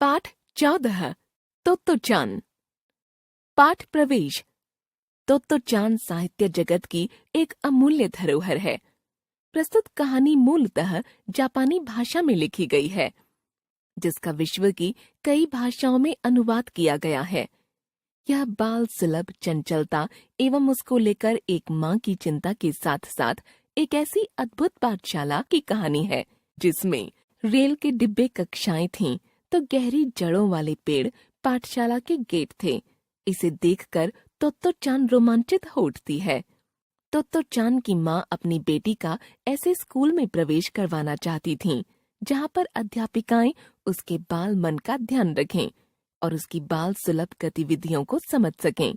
पाठ 14 तोत्तो-चान। पाठ प्रवेश। तोत्तो-चान साहित्य जगत की एक अमूल्य धरोहर है। प्रस्तुत कहानी मूलतः जापानी भाषा में लिखी गई है, जिसका विश्व की कई भाषाओं में अनुवाद किया गया है। यह बाल सुलभ चंचलता एवं उसको लेकर एक माँ की चिंता के साथ साथ एक ऐसी अद्भुत पाठशाला की कहानी है, जिसमें रेल के डिब्बे कक्षाएं थीं, तो गहरी जड़ों वाले पेड़ पाठशाला के गेट थे। इसे देखकर तोत्तो-चान रोमांचित हो उठती है। तोत्तो-चान की माँ अपनी बेटी का ऐसे स्कूल में प्रवेश करवाना चाहती थीं, जहाँ पर अध्यापिकाएं उसके बाल मन का ध्यान रखें और उसकी बाल सुलभ गतिविधियों को समझ सकें।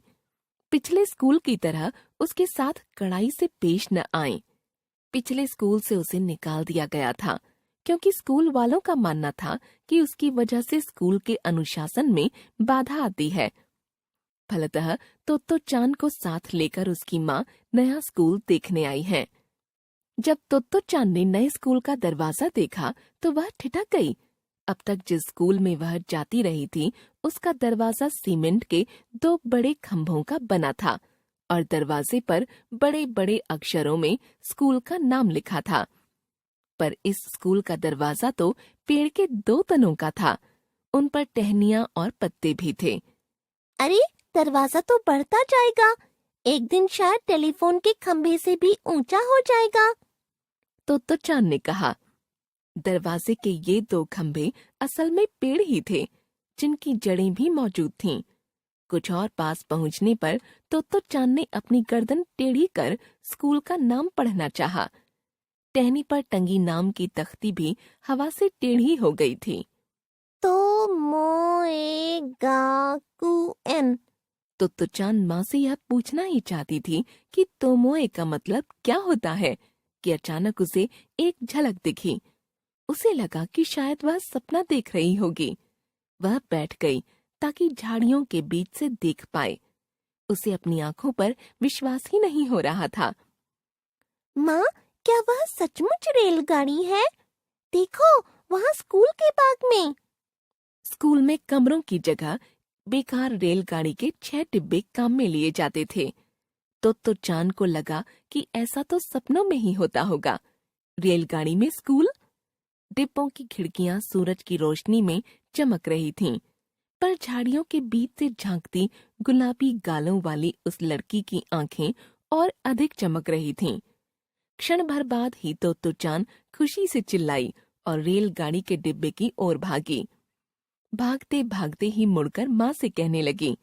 पिछले स्कूल की तरह उसके साथ कड़ाई से पेश न आएं। पिछले स्कूल से उसे निकाल दिया गया था, क्योंकि स्कूल वालों का मानना था कि उसकी वजह से स्कूल के अनुशासन में बाधा आती है। फलतः तोत्तो-चान को साथ लेकर उसकी माँ नया स्कूल देखने आई है। जब तोत्तो-चान ने नए स्कूल का दरवाजा देखा तो वह ठिठक गई। अब तक जिस स्कूल में वह जाती रही थी, उसका दरवाजा सीमेंट के 2 बड़े खंभों का बना था और दरवाजे पर बड़े बड़े अक्षरों में स्कूल का नाम लिखा था। पर इस स्कूल का दरवाजा तो पेड़ के 2 तनों का था। उन पर टहनियां और पत्ते भी थे। अरे, दरवाजा तो बढ़ता जाएगा, एक दिन शायद टेलीफोन के खंभे से भी ऊंचा हो जाएगा। तोत्तो-चान ने कहा। दरवाजे के ये 2 खंभे असल में पेड़ ही थे, जिनकी जड़ें भी मौजूद थीं। कुछ और पास पहुंचने पर तोत्तो-चान ने अपनी गर्दन टेढ़ी कर स्कूल का नाम पढ़ना चाहा। टहनी पर टंगी नाम की तख्ती भी हवा से टेढ़ी हो गई थी। तोमोएगाकुएन। तोत्तो-चान माँ से यह पूछना ही चाहती थी कि तोमोए का मतलब क्या होता है, कि अचानक उसे एक झलक दिखी। उसे लगा कि शायद वह सपना देख रही होगी। वह बैठ गई ताकि झाड़ियों के बीच से देख पाए। उसे अपनी आंखों पर विश्वास ही नहीं हो रहा था। माँ, क्या वह सचमुच रेलगाड़ी है? देखो, वहाँ स्कूल के बाग में। स्कूल में कमरों की जगह बेकार रेलगाड़ी के 6 डिब्बे काम में लिए जाते थे। तोत्तो-चान को लगा कि ऐसा तो सपनों में ही होता होगा। रेलगाड़ी में स्कूल। डिब्बों की खिड़कियां सूरज की रोशनी में चमक रही थीं, पर झाड़ियों के बीच से झांकती गुलाबी गालों वाली उस लड़की की आंखें और अधिक चमक रही थीं। क्षण भर बाद ही तोत्तो-चान खुशी से चिल्लाई और रेलगाड़ी के डिब्बे की ओर भागी। भागते भागते ही मुड़कर माँ से कहने लगी,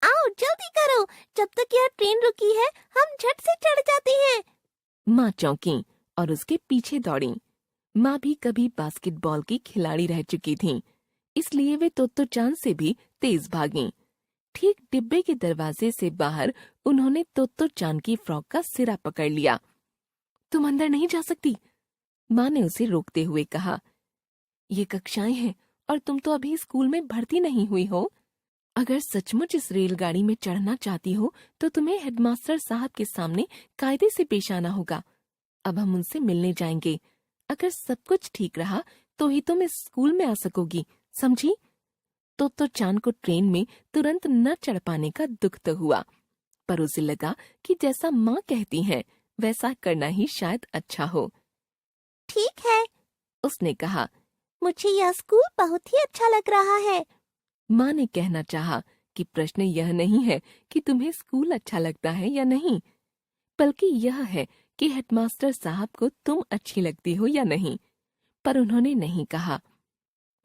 आओ जल्दी करो, जब तक यह ट्रेन रुकी है हम झट से चढ़ जाते हैं। माँ चौंकी और उसके पीछे दौड़ी। माँ भी कभी बास्केटबॉल की खिलाड़ी रह चुकी थीं, इसलिए वे तोत्तो-चान से भी तेज भागीं। ठीक डिब्बे के दरवाजे से बाहर उन्होंने तोत्तो-चान की फ्रॉक का सिरा पकड़ लिया। तुम अंदर नहीं जा सकती, माँ ने उसे रोकते हुए कहा। ये कक्षाएं हैं और तुम तो अभी स्कूल में भर्ती नहीं हुई हो। अगर सचमुच इस रेलगाड़ी में चढ़ना चाहती हो तो तुम्हें हेडमास्टर साहब के सामने कायदे से पेश आना होगा। अब हम उनसे मिलने जाएंगे। अगर सब कुछ ठीक रहा तो ही तुम इस स्कूल में आ सकोगी, समझी? तोत्तो-चान को ट्रेन में तुरंत न चढ़ पाने का दुख तो हुआ, पर उसे लगा कि जैसा माँ कहती हैं वैसा करना ही शायद अच्छा हो। ठीक है, उसने कहा। मुझे यह स्कूल बहुत ही अच्छा लग रहा है। माँ ने कहना चाहा कि प्रश्न यह नहीं है कि तुम्हें स्कूल अच्छा लगता है या नहीं, बल्कि यह है कि हेडमास्टर साहब को तुम अच्छी लगती हो या नहीं। पर उन्होंने नहीं कहा।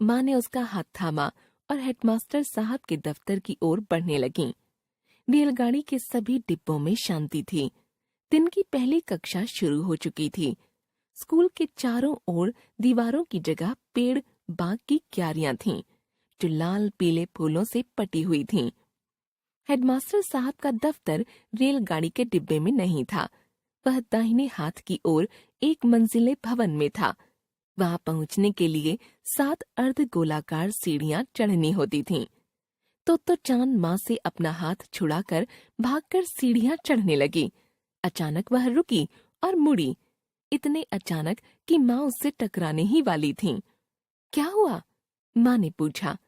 माँ ने उसका हाथ थामा और हेडमास्टर साहब के दफ्तर की ओर बढ़ने लगीं। रेलगाड़ी के सभी डिब्बों में शांति थी। दिन की पहली कक्षा शुरू हो चुकी थी। स्कूल के चारों ओर दीवारों की जगह पेड़ बाग की क्यारियां थीं, जो लाल पीले फूलों से पटी हुई थीं। हेडमास्टर साहब का दफ्तर रेलगाड़ी के डिब्बे में नहीं था। वह दाहिने हाथ की ओर 1 मंजिले भवन में था। वहां पहुंचने के लिए 7 अर्धगोलाकार सीढ़ियां चढ़नी होती थीं। तोत्तो-चान माँ से अपना हाथ छुड़ाकर भागकर सीढ़ियां चढ़ने लगी। अचानक वह रुकी और मुड़ी, इतने अचानक कि माँ उससे टकराने ही वाली थीं। क्या हुआ? माँ ने पूछा।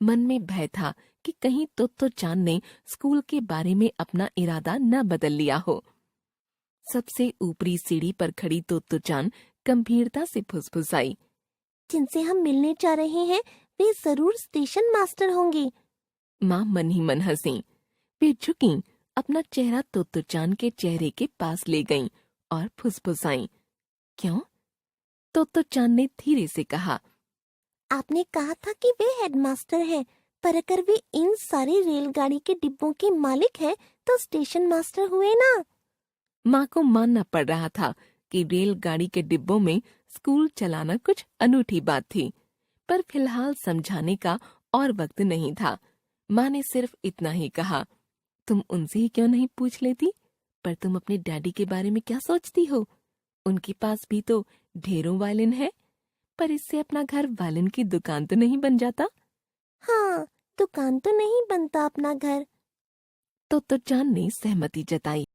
मन में भय था कि कहीं तोत्तो चान ने स्कूल के बारे में अपना इरादा न बदल लिया हो। सबसे ऊपरी सीढ़ी पर खड़ी तोत्तो चान गंभीरता से फुसफुसाई। जिनसे हम मिलने जा रहे हैं वे जरूर स्टेशन मास्टर होंगे। माँ मन ही मन हंसी। वे झुकी, अपना चेहरा तोत्तो चान के चेहरे के पास ले गईं और फुसफुसाईं। क्यों? तोत्तो चान ने धीरे से कहा। आपने कहा था कि वे हेडमास्टर हैं, पर अगर वे इन सारी रेलगाड़ी के डिब्बों के मालिक हैं तो स्टेशन मास्टर हुए ना। माँ को मानना पड़ रहा था कि रेलगाड़ी के डिब्बों में स्कूल चलाना कुछ अनूठी बात थी, पर फिलहाल समझाने का और वक्त नहीं था। माँ ने सिर्फ इतना ही कहा, तुम उनसे ही क्यों नहीं पूछ लेती? पर तुम अपने डैडी के बारे में क्या सोचती हो? उनके पास भी तो ढेरों वायलिन है, पर इससे अपना घर वायलिन की दुकान तो नहीं बन जाता। हाँ, दुकान तो नहीं बनता अपना घर। तो चांद ने सहमति जताई।